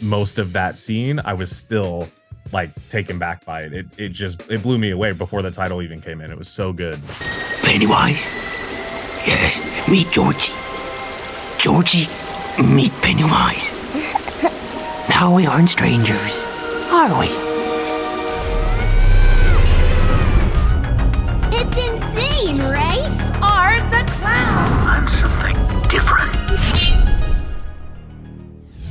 most of that scene, I was still like taken back by it. It blew me away before the title even came in. It was so good. Pennywise? Yes, meet Georgie. Georgie, meet Pennywise. Now we aren't strangers, are we? It's insane, right? Art the Clown. I'm something different.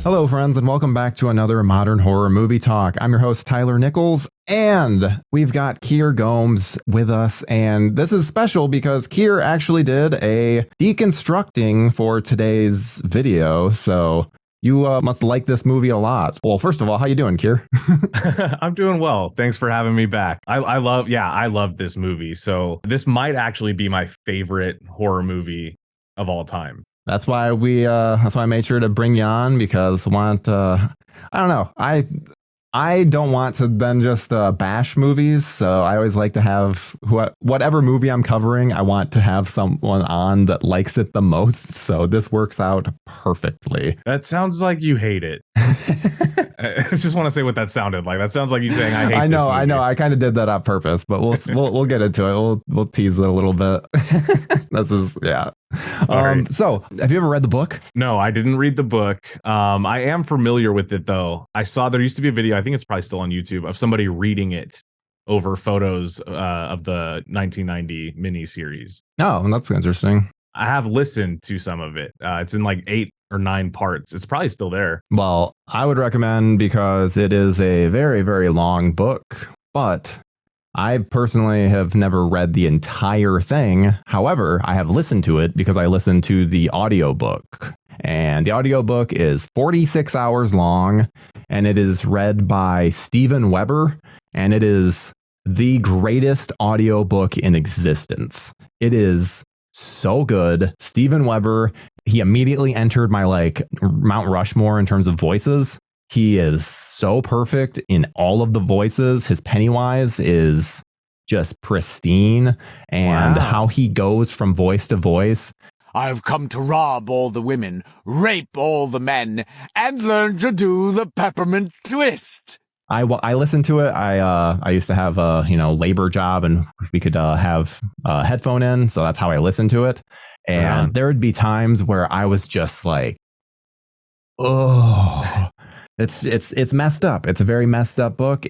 Hello, friends, and welcome back to another Modern Horror Movie Talk. I'm your host, Tyler Nichols, and we've got Kier Gomes with us. And this is special because Kier actually did a deconstructing for today's video. So you must like this movie a lot. Well, first of all, how you doing, Kier? I'm doing well. Thanks for having me back. I love this movie. So this might actually be my favorite horror movie of all time. That's why I made sure to bring you on, because I don't know. I don't want to then just bash movies, so I always like to have whatever movie I'm covering, I want to have someone on that likes it the most, so this works out perfectly. That sounds like you hate it. I just want to say what that sounded like. That sounds like you saying I hate this movie. I know. I kind of did that on purpose, but we'll get into it. We'll tease it a little bit. Right. So, have you ever read the book? No, I didn't read the book. I am familiar with it, though. I saw there used to be a video, I think it's probably still on YouTube, of somebody reading it over photos of the 1990 miniseries. Oh, that's interesting. I have listened to some of it. It's in like 8 or 9 parts. It's probably still there. Well, I would recommend, because it is a very, very long book, but I personally have never read the entire thing. However, I have listened to it because I listened to the audiobook. And the audiobook is 46 hours long, and it is read by Steven Weber, and it is the greatest audiobook in existence. It is so good. Steven Weber, he immediately entered my Mount Rushmore in terms of voices. He is so perfect in all of the voices. His Pennywise is just pristine, and how he goes from voice to voice. I've come to rob all the women, rape all the men, and learn to do the peppermint twist. I listened to it. I used to have a labor job, and we could have a headphone in, so that's how I listened to it. And there would be times where I was just like, oh, it's messed up. It's a very messed up book.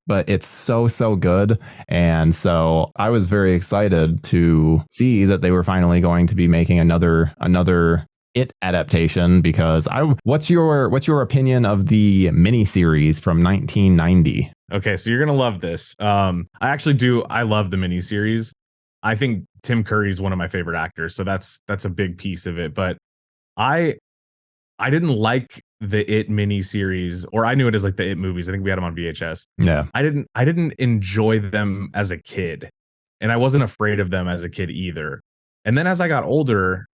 But it's so good. And so I was very excited to see that they were finally going to be making another It adaptation, because what's your opinion of the miniseries from 1990? Okay, so you're gonna love this. I love the miniseries. I think Tim Curry is one of my favorite actors, so that's a big piece of it. But I didn't like the It miniseries, or I knew it as like the It movies. I think we had them on VHS. Yeah, I didn't enjoy them as a kid, and I wasn't afraid of them as a kid either. And then as I got older,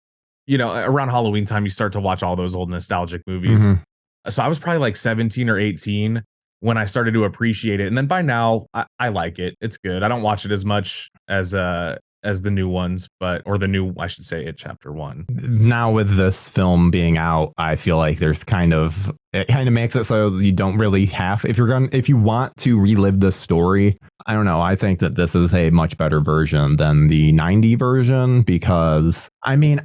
around Halloween time, you start to watch all those old nostalgic movies. Mm-hmm. So I was probably like 17 or 18 when I started to appreciate it. And then by now, I like it. It's good. I don't watch it as much as the new ones, I should say, It Chapter 1. Now with this film being out, I feel like it kind of makes it so you don't really have, if you want to relive the story, I don't know. I think that this is a much better version than the 90 version, because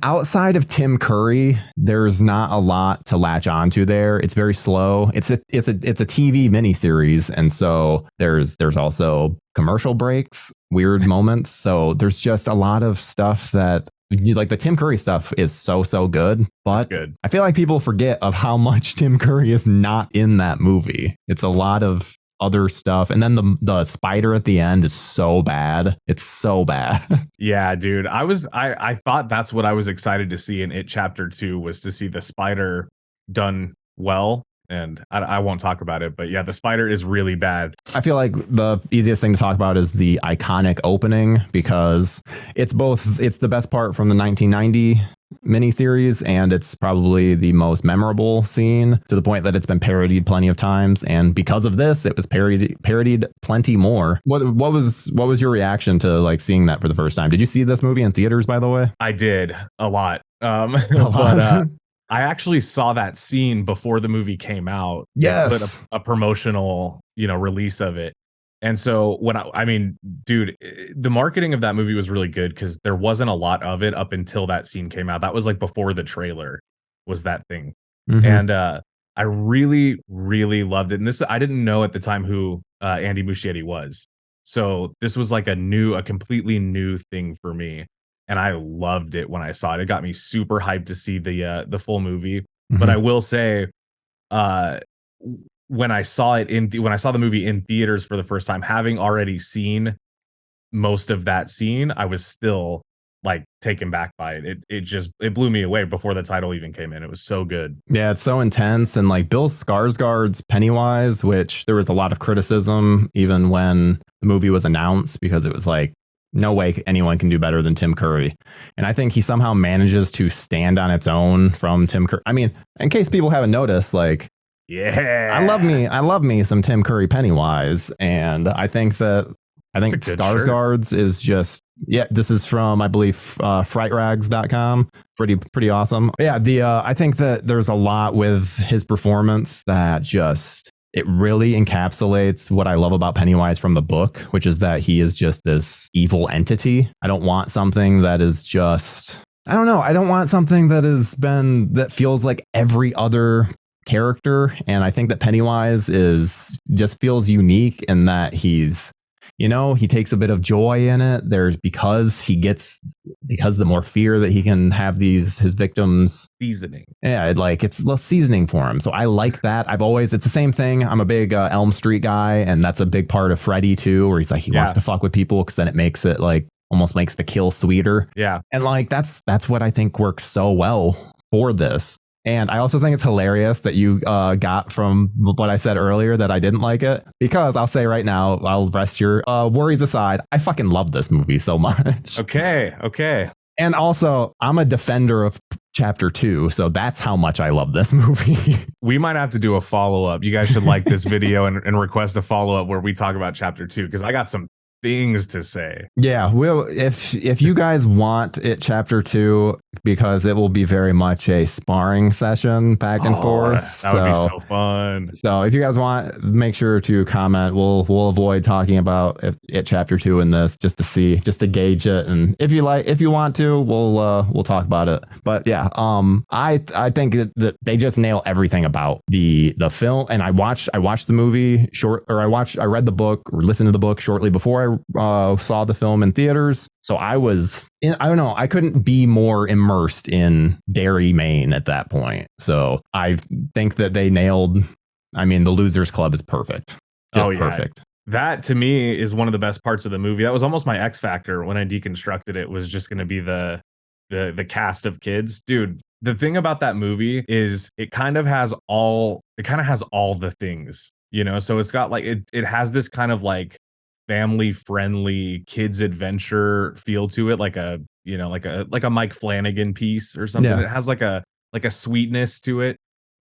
outside of Tim Curry, there's not a lot to latch onto there. It's very slow. It's a TV miniseries, and so there's also commercial breaks, weird moments. So there's just a lot of stuff that, like, the Tim Curry stuff is so good, but good. I feel like people forget of how much Tim Curry is not in that movie. It's a lot of other stuff, and then the spider at the end is so bad. It's so bad. Yeah, dude. I thought that's what I was excited to see in It Chapter 2, was to see the spider done well. And I won't talk about it, but yeah, the spider is really bad. I feel like the easiest thing to talk about is the iconic opening, because it's the best part from the 1990 miniseries, and it's probably the most memorable scene, to the point that it's been parodied plenty of times. And because of this, it was parodied plenty more. What was your reaction to seeing that for the first time? Did you see this movie in theaters, by the way? I did a lot. A lot. But I actually saw that scene before the movie came out. Yes. They put a promotional, release of it. And so I mean, dude, the marketing of that movie was really good because there wasn't a lot of it up until that scene came out. That was like before the trailer was that thing. Mhm. And I really, really loved it. And I didn't know at the time who Andy Muschietti was. So this was like a completely new thing for me. And I loved it when I saw it. It got me super hyped to see the full movie. But I will say, when I saw the movie in theaters for the first time, having already seen most of that scene, I was still like taken back by it. It blew me away before the title even came in. It was so good. Yeah, it's so intense. And like Bill Skarsgard's Pennywise, which there was a lot of criticism even when the movie was announced, because it was like, no way anyone can do better than Tim Curry. And I think he somehow manages to stand on its own from Tim Curry. I mean, in case people haven't noticed, like, yeah, I love me some Tim Curry Pennywise. And I think Skarsgard's is just, this is from, I believe, frightrags.com. Pretty awesome. But yeah, I think that there's a lot with his performance that just, it really encapsulates what I love about Pennywise from the book, which is that he is just this evil entity. I don't want something that is just, I don't know. I don't want something that feels like every other character. And I think that Pennywise just feels unique in that he takes a bit of joy in it. Because the more fear that he can have his victims seasoning. Yeah, it's less seasoning for him. So I like that. It's the same thing. I'm a big Elm Street guy, and that's a big part of Freddy too, where he's like, he wants to fuck with people because then it makes it like almost makes the kill sweeter. Yeah. And like, that's what I think works so well for this. And I also think it's hilarious that you got from what I said earlier that I didn't like it, because I'll say right now, I'll rest your worries aside, I fucking love this movie so much. Okay. And also, I'm a defender of Chapter 2, so that's how much I love this movie. We might have to do a follow-up. You guys should like this video and request a follow-up where we talk about Chapter 2, because I got some things to say. Yeah, well, if you guys want it, Chapter 2, because it will be very much a sparring session back and forth. That would be so fun. So if you guys want, make sure to comment. We'll avoid talking about it Chapter 2 in this, just to gauge it. And if you want to, we'll talk about it. But yeah, I think that they just nail everything about the film. And I watched the movie I read the book or listened to the book shortly before I saw the film in theaters. So I don't know, I couldn't be more immersed in Derry, Maine at that point. So I think that they nailed, the Losers Club is perfect. Perfect. That to me is one of the best parts of the movie. That was almost my X factor when I deconstructed it, was just going to be the cast of kids. Dude, the thing about that movie is it kind of has all the things, so it's got like, it has this kind of like family friendly kids adventure feel to it, like a Mike Flanagan piece or something. It has like a sweetness to it,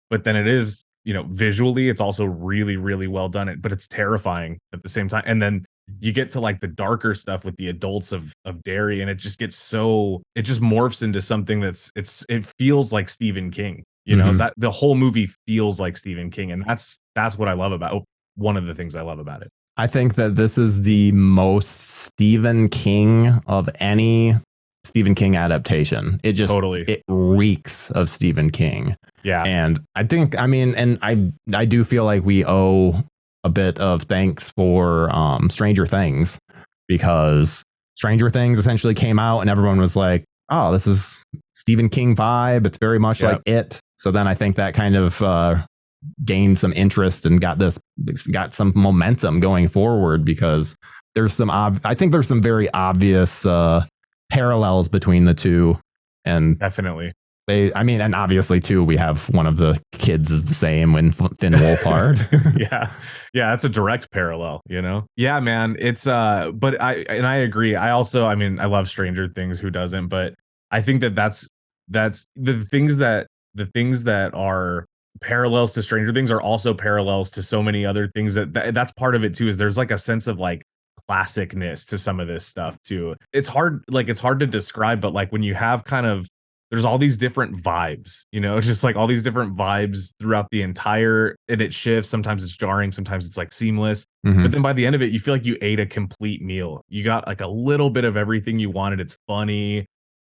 but then it is, visually it's also really, really well done, but it's terrifying at the same time. And then you get to like the darker stuff with the adults of Derry, and it just morphs into something it feels like Stephen King, that the whole movie feels like Stephen King. And that's what I love about one of the things I love about it. I think that this is the most Stephen King of any Stephen King adaptation. It just it reeks of Stephen King. Yeah. And I think, and I do feel like we owe a bit of thanks for Stranger Things, because Stranger Things essentially came out and everyone was like, oh, this is Stephen King vibe. It's very much like it. So then I think that kind of gained some interest and got some momentum going forward, because I think there's some very obvious parallels between the two. And definitely and obviously too, we have one of the kids is the same in Finn Wolfhard. yeah, that's a direct parallel, yeah, man. It's but I agree. I also, I love Stranger Things, who doesn't? But I think that's the things that are parallels to Stranger Things are also parallels to so many other things. That's part of it too, is there's like a sense of like classicness to some of this stuff too. It's hard to describe, but like when you have kind of there's all these different vibes, it's just like all these different vibes throughout the entire, and it shifts. Sometimes it's jarring, sometimes it's like seamless. But then by the end of it, you feel like you ate a complete meal. You got like a little bit of everything you wanted. It's funny,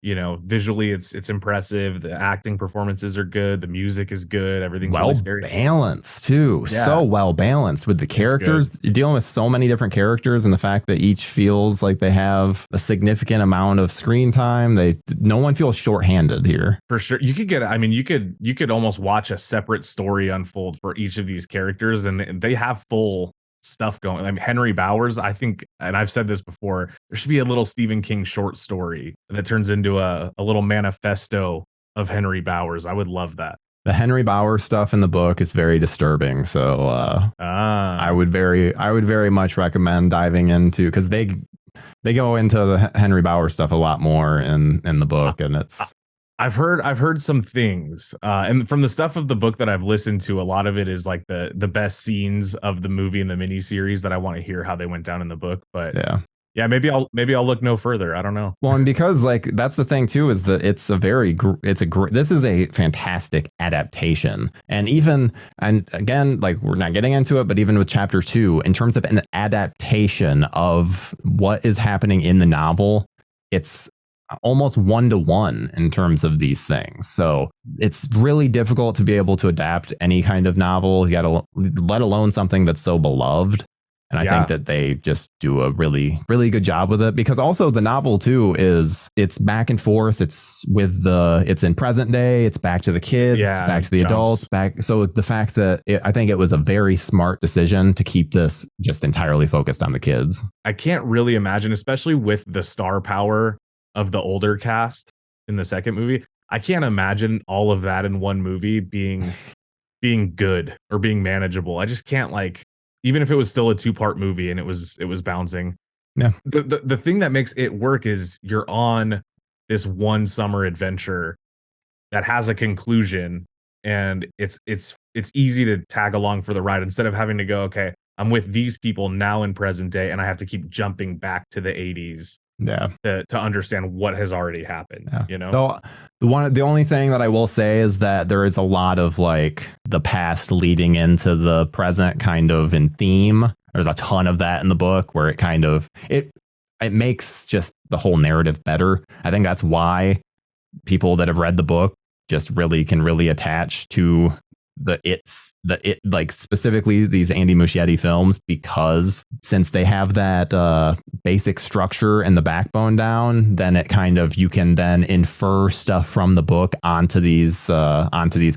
visually it's impressive. The acting performances are good. The music is good. Everything's well really scary. Balanced too. Yeah. So well balanced with the characters. You're dealing with so many different characters, and the fact that each feels like they have a significant amount of screen time. No one feels shorthanded here. For sure. You could almost watch a separate story unfold for each of these characters, and they have full stuff going. I mean, Henry Bowers, I think, and I've said this before, there should be a little Stephen King short story that turns into a little manifesto of Henry Bowers. I would love that. The Henry Bowers stuff in the book is very disturbing, so I would very much recommend diving into, because they go into the Henry Bowers stuff a lot more in the book, and it's. I've heard some things, and from the stuff of the book that I've listened to, a lot of it is like the best scenes of the movie and the miniseries that I want to hear how they went down in the book. But yeah, maybe I'll look no further. I don't know. Well, and because like that's the thing too, is that this is a fantastic adaptation, and again, like we're not getting into it, but even with chapter 2, in terms of an adaptation of what is happening in the novel, it's almost 1-to-1 in terms of these things. So it's really difficult to be able to adapt any kind of novel, let alone something that's so beloved. And I think that they just do a really, really good job with it, because also the novel too it's back and forth. It's in present day. It's back to the kids, back to the adults, back. So the fact that I think it was a very smart decision to keep this just entirely focused on the kids. I can't really imagine, especially with the star power of the older cast in the second movie, I can't imagine all of that in one movie being good or being manageable. I just can't, like, even if it was still a 2-part movie and it was bouncing. Yeah. The thing that makes it work is you're on this one summer adventure that has a conclusion, and it's easy to tag along for the ride instead of having to go, okay, I'm with these people now in present day, and I have to keep jumping back to the 80s. Yeah. To understand what has already happened. Yeah. Though the only thing that I will say is that there is a lot of like the past leading into the present kind of in theme. There's a ton of that in the book where it makes just the whole narrative better. I think that's why people that have read the book just can really attach to like specifically these Andy Muschietti films, because since they have that basic structure and the backbone down, then you can then infer stuff from the book onto these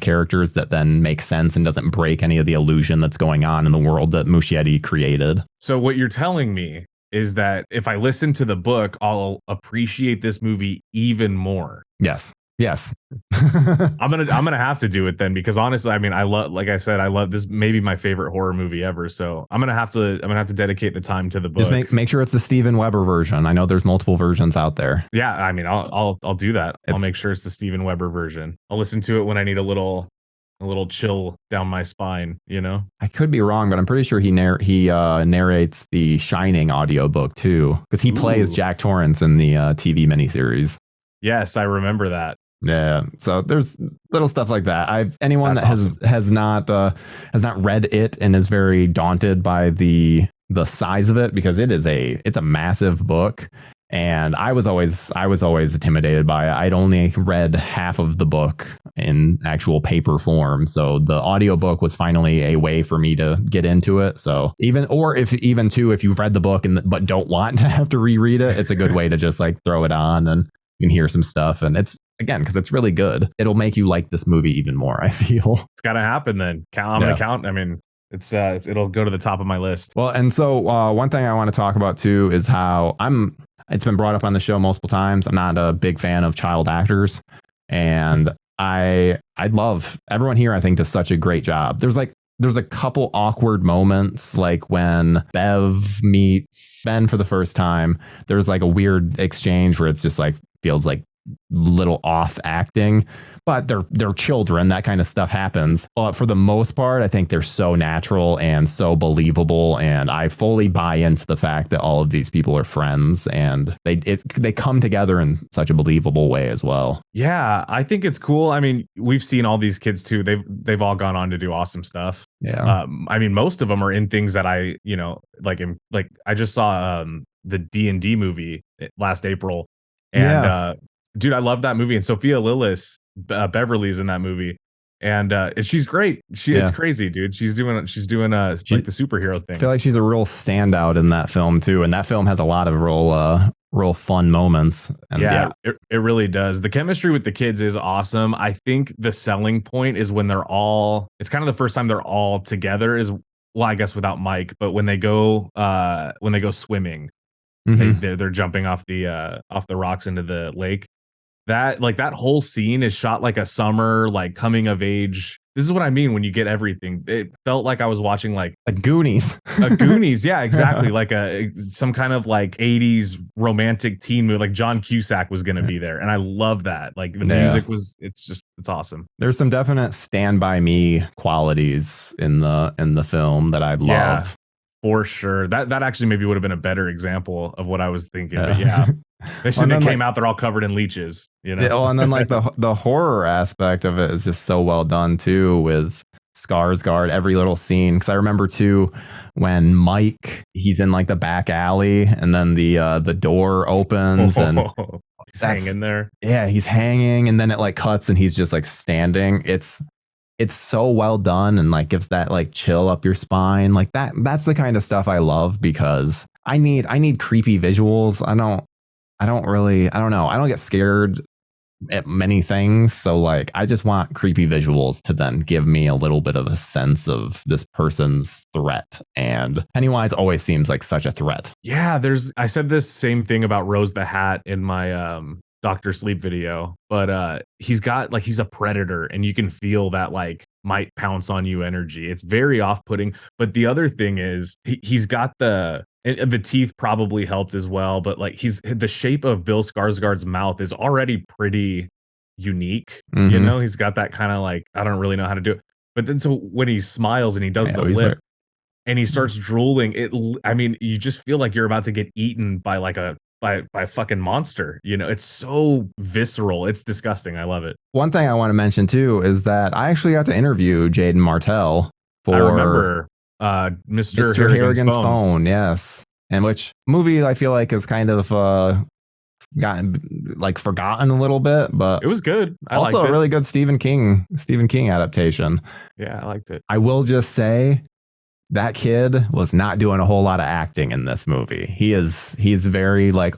characters that then makes sense and doesn't break any of the illusion that's going on in the world that Muschietti created. So what you're telling me is that if I listen to the book, I'll appreciate this movie even more. Yes. I'm gonna have to do it then, because honestly, I mean, I love this, maybe my favorite horror movie ever. So I'm gonna have to dedicate the time to the book. Just make sure it's the Steven Weber version. I know there's multiple versions out there. Yeah, I mean, I'll do that. I'll make sure it's the Steven Weber version. I'll listen to it when I need a little chill down my spine. I could be wrong, but I'm pretty sure he narrates the Shining audiobook too, because he plays Jack Torrance in the TV miniseries. Yes, I remember that. Yeah, so there's little stuff like that. Anyone that has not read it and is very daunted by the size of it, because it's a massive book, and I was always intimidated by it. I'd only read half of the book in actual paper form, so the audiobook was finally a way for me to get into it. So if you've read the book but don't want to have to reread it, it's a good way to just like throw it on and you can hear some stuff, and it's, again, because it's really good, it'll make you like this movie even more, I feel. It's gotta happen then. I'm gonna count. I mean, it'll go to the top of my list. Well, and so one thing I want to talk about too is how it's been brought up on the show multiple times, I'm not a big fan of child actors, and I love everyone here. I think does such a great job. There's a couple awkward moments, like when Bev meets Ben for the first time. There's like a weird exchange where it's just like feels like little off acting, but they're children. That kind of stuff happens. But for the most part, I think they're so natural and so believable, and I fully buy into the fact that all of these people are friends, and they come together in such a believable way as well. Yeah, I think it's cool. I mean, we've seen all these kids too. They've all gone on to do awesome stuff. Yeah. I mean, most of them are in things that I, like I just saw the D&D movie last April, and dude, I love that movie. And Sophia Lillis, Beverly's in that movie, and she's great. It's crazy, dude. She's doing like the superhero thing. I feel like she's a real standout in that film too, and that film has a lot of real fun moments. And it really does. The chemistry with the kids is awesome. I think the selling point is when it's kind of the first time they're all together I guess without Mike, but when they go swimming, they're jumping off the rocks into the lake. That whole scene is shot like a summer, like coming of age. This is what I mean when you get everything. It felt like I was watching like a Goonies. Yeah, exactly. Like some kind of like 80s romantic teen movie. Like John Cusack was going to be there, and I love that. Like the music it's awesome. There's some definite Stand By Me qualities in the film that I love. Yeah, for sure. That actually maybe would have been a better example of what I was thinking. But yeah. They should have came out, they're all covered in leeches, you know. Yeah, well, and then like the horror aspect of it is just so well done too, with Skarsgård, every little scene. Because I remember too when Mike, he's in like the back alley, and then the door opens and he's hanging there. Yeah, he's hanging, and then it like cuts and he's just like standing. It's so well done, and like gives that like chill up your spine. Like that's the kind of stuff I love, because I need creepy visuals. I don't get scared at many things. So like, I just want creepy visuals to then give me a little bit of a sense of this person's threat. And Pennywise always seems like such a threat. Yeah. I said this same thing about Rose the Hat in my, Dr. Sleep video, but he's a predator, and you can feel that like might pounce on you energy. It's very off-putting. But the other thing is he's got the teeth probably helped as well, but like the shape of Bill Skarsgård's mouth is already pretty unique. You know, he's got that kind of like, I don't really know how to do it. But then so when he smiles and he does the lip and he starts drooling, you just feel like you're about to get eaten by like by a fucking monster. You know, it's so visceral. It's disgusting. I love it. One thing I want to mention too is that I actually got to interview Jaden Martell for I remember Mr. Harrigan's Phone. Yes. And which movie I feel like is kind of gotten like forgotten a little bit, but it was good. I also liked a really good Stephen King adaptation. Yeah, I liked it. I will just say that kid was not doing a whole lot of acting in this movie. He's very like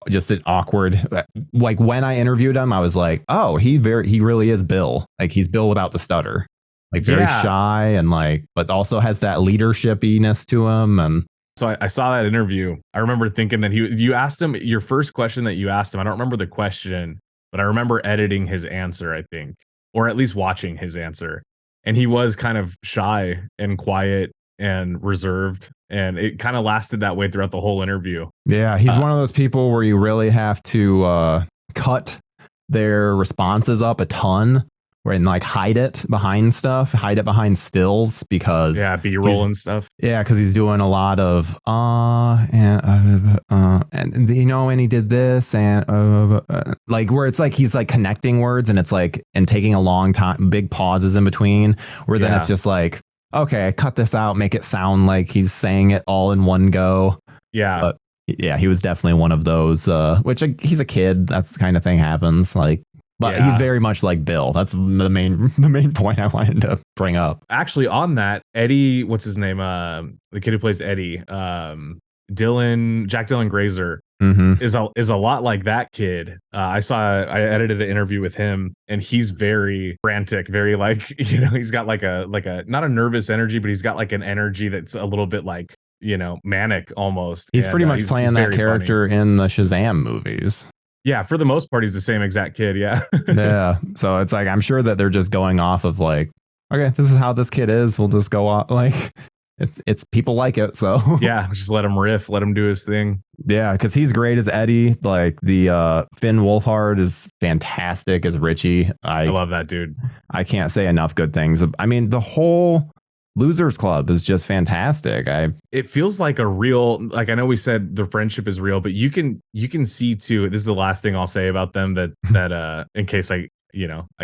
just an awkward. Like when I interviewed him, I was like, oh, he really is Bill. Like he's Bill without the stutter. Like very shy and like, but also has that leadershipiness to him. And so I saw that interview. I remember thinking that you asked him your first question that you asked him. I don't remember the question, but I remember editing his answer, I think, or at least watching his answer. And he was kind of shy and quiet and reserved. And it kind of lasted that way throughout the whole interview. Yeah, he's one of those people where you really have to cut their responses up a ton and like hide it behind stills, because B-roll and stuff. Yeah, because he's doing a lot of and you know, and he did this and like where it's like he's like connecting words, and it's like and taking a long time, big pauses in between, where then it's just like, okay, cut this out, make it sound like he's saying it all in one go. Yeah. But yeah, he was definitely one of those, which he's a kid, that's the kind of thing happens. Like, but he's very much like Bill. That's the main point I wanted to bring up. Actually, on that, Eddie, what's his name? The kid who plays Eddie, Jack Dylan Grazer, is a lot like that kid. I edited an interview with him, and he's very frantic, very like, you know, he's got like a not a nervous energy, but he's got like an energy that's a little bit like, you know, manic almost. He's pretty much playing that character funny in the Shazam movies. Yeah, for the most part, he's the same exact kid. Yeah. Yeah. So it's like, I'm sure that they're just going off of like, okay, this is how this kid is. We'll just go off. Like, it's people like it. So Yeah, just let him riff, let him do his thing. Yeah, because he's great as Eddie. Like the Finn Wolfhard is fantastic as Richie. I love that dude. I can't say enough good things. I mean, the whole Losers Club is just fantastic. It feels like a real, like I know we said the friendship is real, but you can see too. This is the last thing I'll say about them that in case I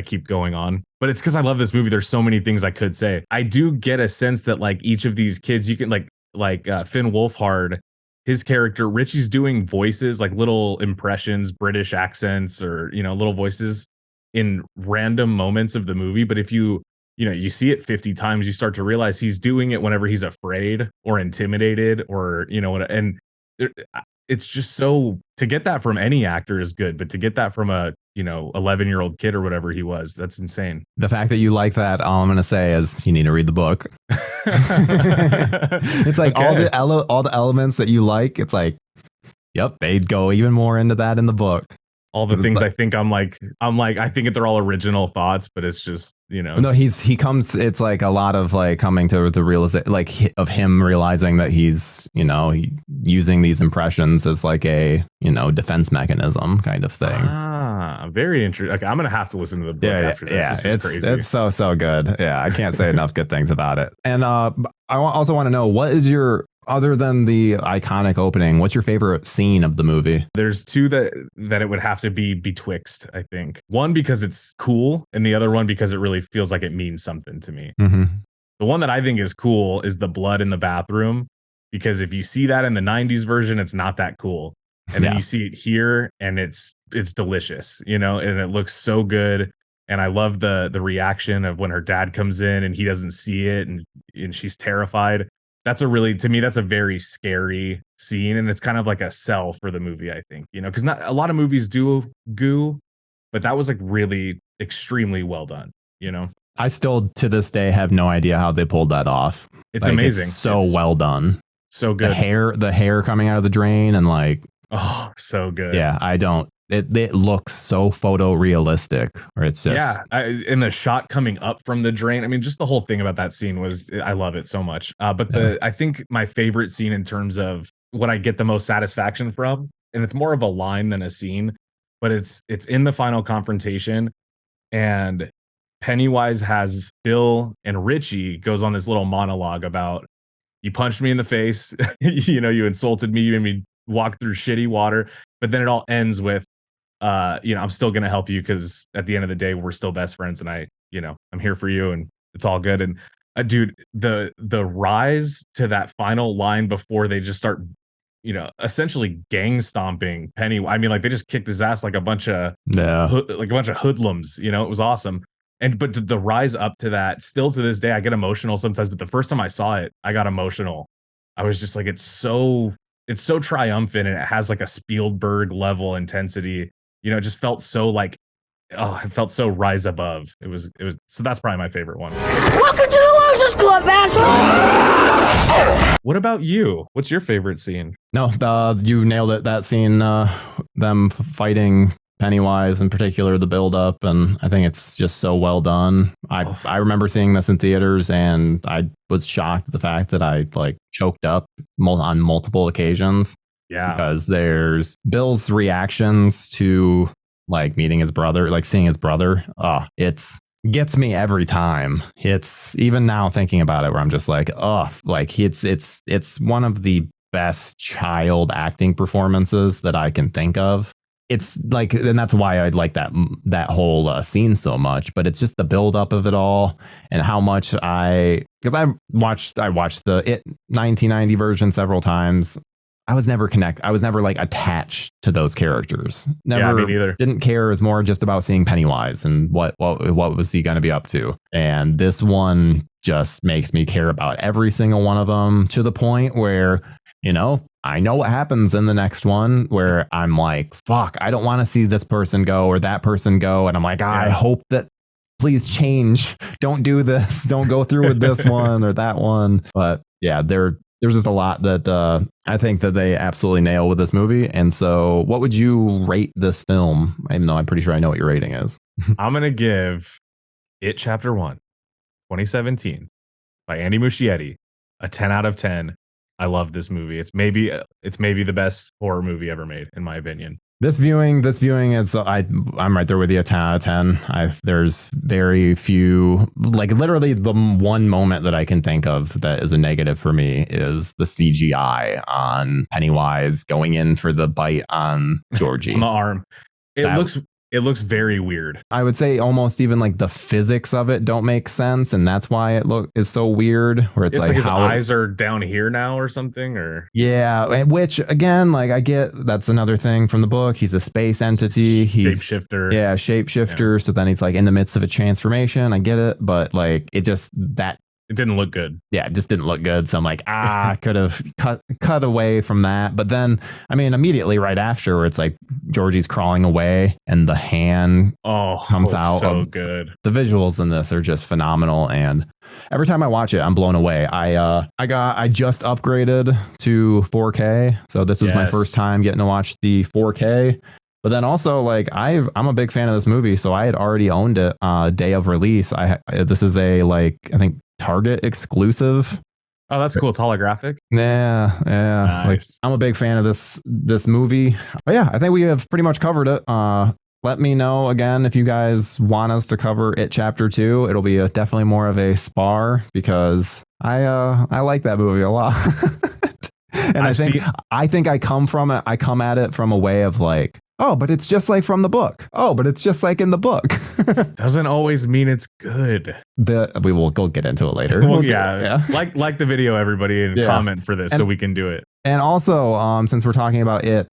keep going on, but it's because I love this movie. There's so many things I could say. I do get a sense that like each of these kids, you can like Finn Wolfhard, his character Richie's doing voices, like little impressions, British accents, or little voices in random moments of the movie. But if you see it 50 times, you start to realize he's doing it whenever he's afraid or intimidated or and it's just so, to get that from any actor is good, but to get that from a 11-year-old kid or whatever he was, that's insane. The fact that you like that, all I'm going to say is you need to read the book. It's like okay. all the elements that you like. It's like, yep, they'd go even more into that in the book. All the things like, I think I'm like I think they're all original thoughts, but it's just no, he comes. It's like a lot of like coming to the realization, like of him realizing that he's using these impressions as like a defense mechanism kind of thing. Very interesting. Okay, I'm gonna have to listen to the book after this. Yeah, this is crazy. It's so good. Yeah, I can't say enough good things about it. And I also want to know, what is your, other than the iconic opening, what's your favorite scene of the movie? There's two that it would have to be betwixt, I think. One because it's cool, and the other one because it really feels like it means something to me. Mm-hmm. The one that I think is cool is the blood in the bathroom, because if you see that in the 90s version, it's not that cool. And then you see it here and it's delicious, and it looks so good. And I love the reaction of when her dad comes in and he doesn't see it and she's terrified. To me, that's a very scary scene. And it's kind of like a sell for the movie, I think, because not a lot of movies do goo, but that was like really extremely well done, I still to this day have no idea how they pulled that off. It's amazing. It's well done. So good. The hair coming out of the drain and like, oh, so good. Yeah, it looks so photorealistic, or it's just and the shot coming up from the drain. I mean, just the whole thing about that scene I love it so much. But I think my favorite scene in terms of what I get the most satisfaction from, and it's more of a line than a scene, but it's in the final confrontation, and Pennywise has Bill and Richie goes on this little monologue about, you punched me in the face, you insulted me, you made me walk through shitty water, but then it all ends with I'm still gonna help you because at the end of the day we're still best friends, and I'm here for you, and it's all good. And dude, the rise to that final line before they just start essentially gang stomping Penny. I mean, like they just kicked his ass like a bunch of hoodlums. It was awesome. But the rise up to that, still to this day I get emotional sometimes, but the first time I saw it I got emotional. I was just like, it's so triumphant, and it has like a Spielberg level intensity. It just felt so like, it felt so rise above. It was so that's probably my favorite one. Welcome to the Losers Club, asshole! What about you? What's your favorite scene? No, you nailed it. That scene, them fighting Pennywise, in particular, the build up, and I think it's just so well done. I remember seeing this in theaters, and I was shocked at the fact that I like choked up on multiple occasions. Yeah, because there's Bill's reactions to like meeting his brother, like seeing his brother. It's gets me every time. It's even now thinking about it, where I'm just like, like it's one of the best child acting performances that I can think of. It's like, and that's why I like that whole scene so much. But it's just the buildup of it all, and how much because I watched the 1990 version several times. I was never like attached to those characters. Never, me neither. Didn't care. It was more just about seeing Pennywise and what was he going to be up to. And this one just makes me care about every single one of them, to the point where I know what happens in the next one, where I'm like, fuck, I don't want to see this person go or that person go. And I'm like, I hope that, please change. Don't do this. Don't go through with this one or that one. But yeah, there's just a lot that I think that they absolutely nail with this movie. And so what would you rate this film? Even though I'm pretty sure I know what your rating is. I'm going to give It Chapter 1, 2017, by Andy Muschietti, a 10 out of 10. I love this movie. It's maybe the best horror movie ever made, in my opinion. This viewing, it's I'm right there with you. 10 out of 10. There's very few, like literally the one moment that I can think of that is a negative for me is the CGI on Pennywise going in for the bite on Georgie on the arm. It looks very weird. I would say almost even like the physics of it don't make sense, and that's why it is so weird. Where it's like his eyes are down here now or something, or yeah. Which again, like I get that's another thing from the book. He's a space entity. He's shapeshifter. Yeah, shapeshifter. Yeah. So then he's like in the midst of a transformation. I get it, but like it just that. It didn't look good. Yeah, it just didn't look good. So I'm like, I could have cut away from that. But then, I mean, immediately right after, where it's like Georgie's crawling away and the hand comes out. So good. The visuals in this are just phenomenal, and every time I watch it, I'm blown away. I just upgraded to 4K, so this was my first time getting to watch the 4K. But then also, like, I'm a big fan of this movie, so I had already owned it day of release. This is a I think Target exclusive. Oh, that's cool. It's holographic. Yeah. Nice. Like, I'm a big fan of this movie. But yeah, I think we have pretty much covered it. Let me know again if you guys want us to cover it Chapter 2. It'll be definitely more of a spar because I like that movie a lot. And I think I come at it from a way of like, oh, but it's just like from the book. Oh, but it's just like in the book. Doesn't always mean it's good. We will go get into it later. Well, yeah. Like the video, everybody, and comment for this so we can do it. And also, since we're talking about it,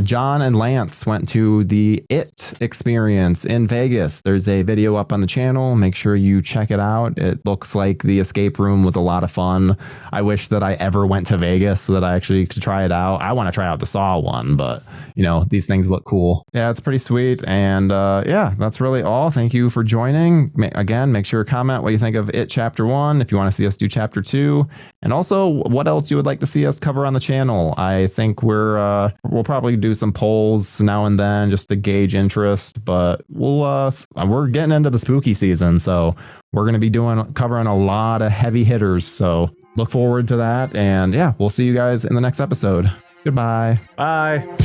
John and Lance went to the It experience in Vegas. There's a video up on the channel. Make sure you check it out. It looks like the escape room was a lot of fun. I wish that I ever went to Vegas so that I actually could try it out. I want to try out the Saw one, but these things look cool. Yeah, it's pretty sweet. And yeah, that's really all. Thank you for joining. Again, make sure to comment what you think of It Chapter 1 if you want to see us do Chapter 2. And also what else you would like to see us cover on the channel. I think we'll probably do some polls now and then just to gauge interest, but we're getting into the spooky season, so we're going to be covering a lot of heavy hitters, so look forward to that. And yeah, we'll see you guys in the next episode. Goodbye. Bye.